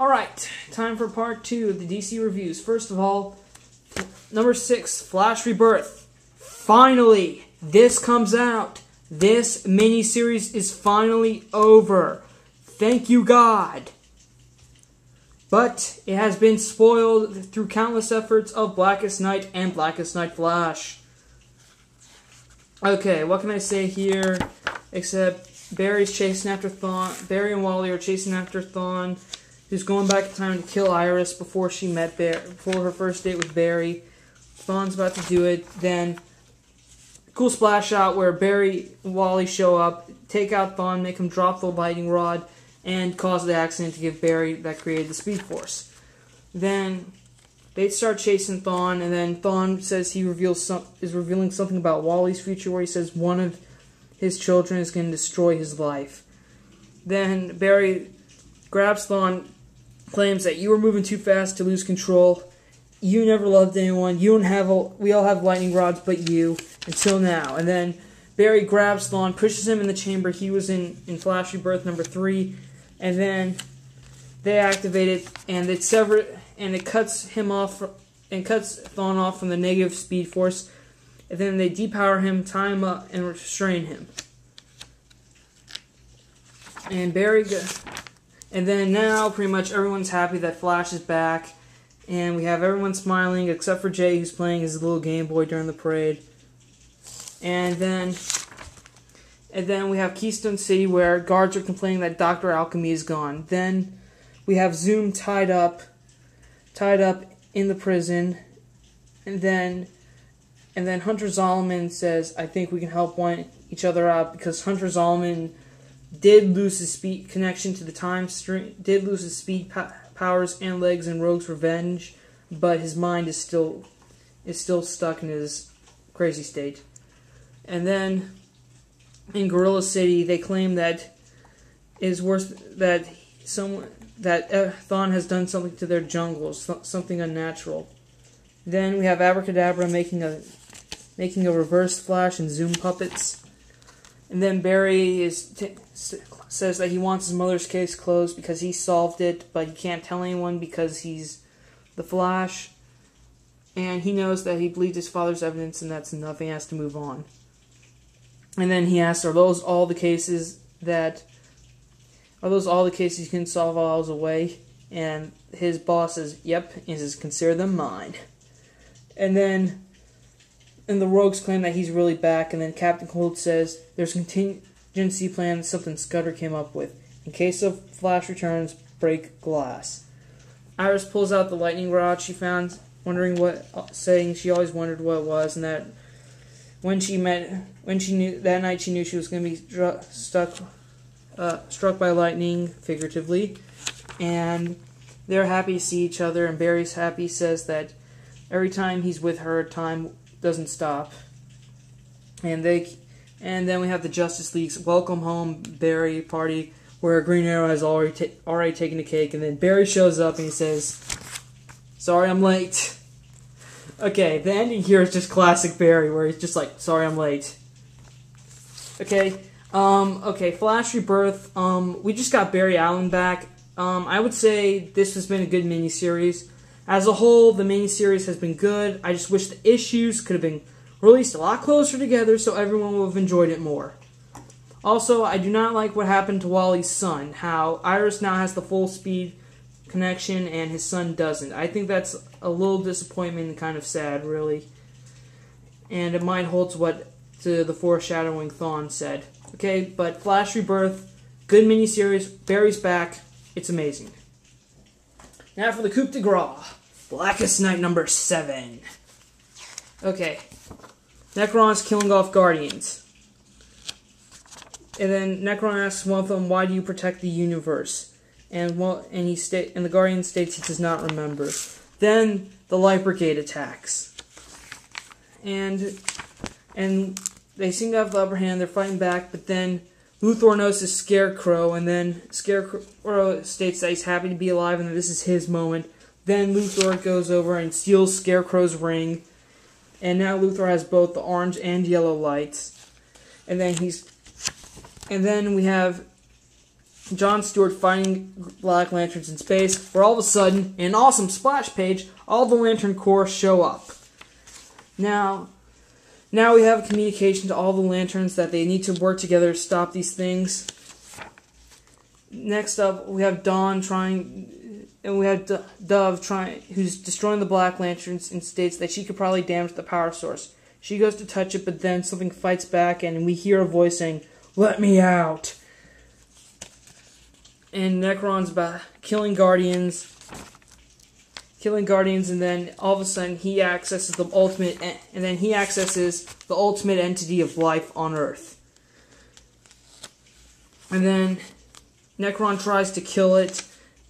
Alright, time for part 2 of the DC reviews. First of all, number 6, Flash Rebirth. Finally, this comes out. This miniseries is finally over. Thank you, God. But it has been spoiled through countless efforts of Blackest Night and Blackest Night Flash. Okay, what can I say here? Except Barry's chasing after Thawne. Barry and Wally are chasing after Thawne, who's going back in time to kill Iris before her first date with Barry. Thawne's about to do it. Then, cool splash out where Barry and Wally show up, take out Thawne, make him drop the lightning rod, and cause the accident to give Barry that created the Speed Force. Then they start chasing Thawne, and then Thawne says he is revealing something about Wally's future, where he says one of his children is going to destroy his life. Then Barry grabs Thawne, claims that you were moving too fast to lose control. You never loved anyone. We all have lightning rods, but you, until now. And then Barry grabs Thawne, pushes him in the chamber he was in Flash Rebirth number 3, and then they activate it, and it cuts him off, and cuts Thawne off from the negative Speed Force, and then they depower him, tie him up, and restrain him. And then now pretty much everyone's happy that Flash is back, and we have everyone smiling except for Jay, who's playing his little Game Boy during the parade. And then we have Keystone City, where guards are complaining that Dr. Alchemy is gone. Then we have Zoom tied up in the prison, and then Hunter Zolomon says, "I think we can help each other out," because Hunter Zolomon did lose his speed connection to the time stream, did lose his speed powers and legs in Rogue's Revenge, but his mind is still stuck in his crazy state. And then in Gorilla City, they claim that Thawne has done something to their jungles, something unnatural. Then we have Abracadabra making a reverse Flash and Zoom puppets. And then Barry says that he wants his mother's case closed because he solved it, but he can't tell anyone because he's the Flash. And he knows that he believed his father's evidence, and that's enough. He has to move on. And then he asks, are those all the cases you can solve while I was away? And his boss says, yep, and says, consider them mine. And the Rogues claim that he's really back, and then Captain Cold says there's a contingency plan something Scudder came up with. In case of Flash returns, break glass. Iris pulls out the lightning rod she found, saying she always wondered what it was, and that that night she knew she was going to be struck by lightning, figuratively, and they're happy to see each other, and Barry's happy, says that every time he's with her, time doesn't stop. And then we have the Justice League's Welcome Home Barry party, where Green Arrow has already taken the cake, and then Barry shows up and he says, sorry I'm late. Okay, the ending here is just classic Barry, where he's just like, sorry I'm late. Okay, Flash Rebirth, we just got Barry Allen back. I would say this has been a good miniseries. As a whole, the miniseries has been good. I just wish the issues could have been released a lot closer together so everyone would have enjoyed it more. Also, I do not like what happened to Wally's son, how Iris now has the full speed connection and his son doesn't. I think that's a little disappointment and kind of sad, really. And it might hold to the foreshadowing Thawne said. Okay, but Flash Rebirth, good miniseries, Barry's back, it's amazing. Now for the coup de grace, Blackest Night number 7. Okay, Necron's killing off Guardians. And then Necron asks one of them, why do you protect the universe? And the Guardian states he does not remember. Then the Light Brigade attacks. And they seem to have the upper hand, they're fighting back, but then Luthor notices Scarecrow, and then Scarecrow states that he's happy to be alive and that this is his moment. Then Luthor goes over and steals Scarecrow's ring, and now Luthor has both the orange and yellow lights. And then we have Jon Stewart finding Black Lanterns in space, where all of a sudden, in an awesome splash page, all the Lantern Corps show up. Now we have communication to all the Lanterns that they need to work together to stop these things. Next up, we have Dawn trying, and we have Dove trying, who's destroying the Black Lanterns and states that she could probably damage the power source. She goes to touch it, but then something fights back, and we hear a voice saying, "Let me out!" And Necron's about killing Guardians, and then all of a sudden he accesses the ultimate entity of life on Earth. And then Necron tries to kill it,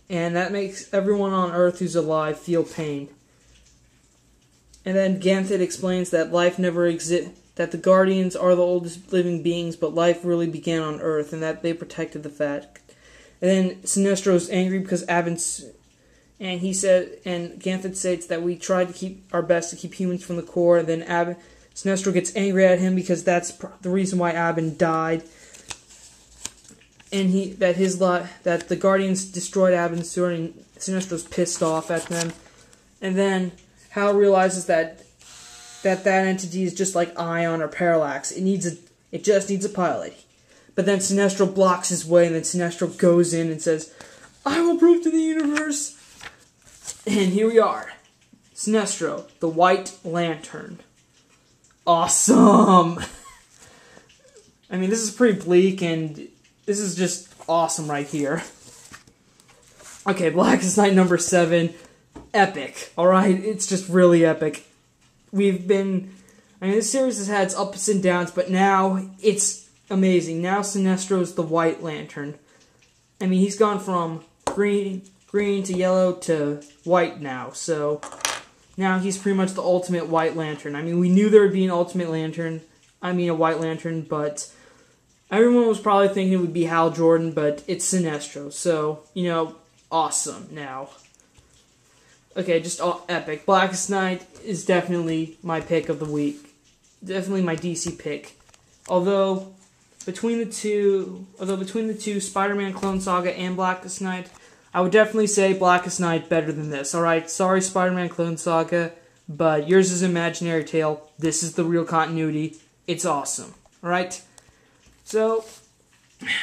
and that makes everyone on Earth who's alive feel pain. And then Ganthet explains that life never exists, that the Guardians are the oldest living beings, but life really began on Earth, and that they protected the fact. And then Sinestro's angry because Ganthet states that we tried to keep our best to keep humans from the core, and then Sinestro gets angry at him because that's the reason why Abin died. And that the Guardians destroyed Abin's sword, and Sinestro's pissed off at them. And then Hal realizes that entity is just like Ion or Parallax. It just needs a pilot. But then Sinestro blocks his way, and then Sinestro goes in and says, "I will prove to the universe." And here we are. Sinestro, the White Lantern. Awesome! I mean, this is pretty bleak, and this is just awesome right here. Okay, Blackest Night number 7. Epic, alright? It's just really epic. This series has had its ups and downs, but now it's amazing. Now Sinestro's the White Lantern. I mean, he's gone from green to yellow to white now, so now he's pretty much the ultimate White Lantern. I mean, we knew there would be a White Lantern, but everyone was probably thinking it would be Hal Jordan, but it's Sinestro, so, awesome now. Okay, just epic. Blackest Night is definitely my pick of the week. Definitely my DC pick. Although between the two, Spider-Man Clone Saga and Blackest Night, I would definitely say Blackest Night better than this. Alright, sorry Spider-Man Clone Saga, but yours is an imaginary tale. This is the real continuity. It's awesome. Alright? So,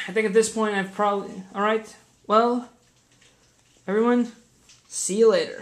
I think at this point I've probably... Alright, well, everyone, see you later.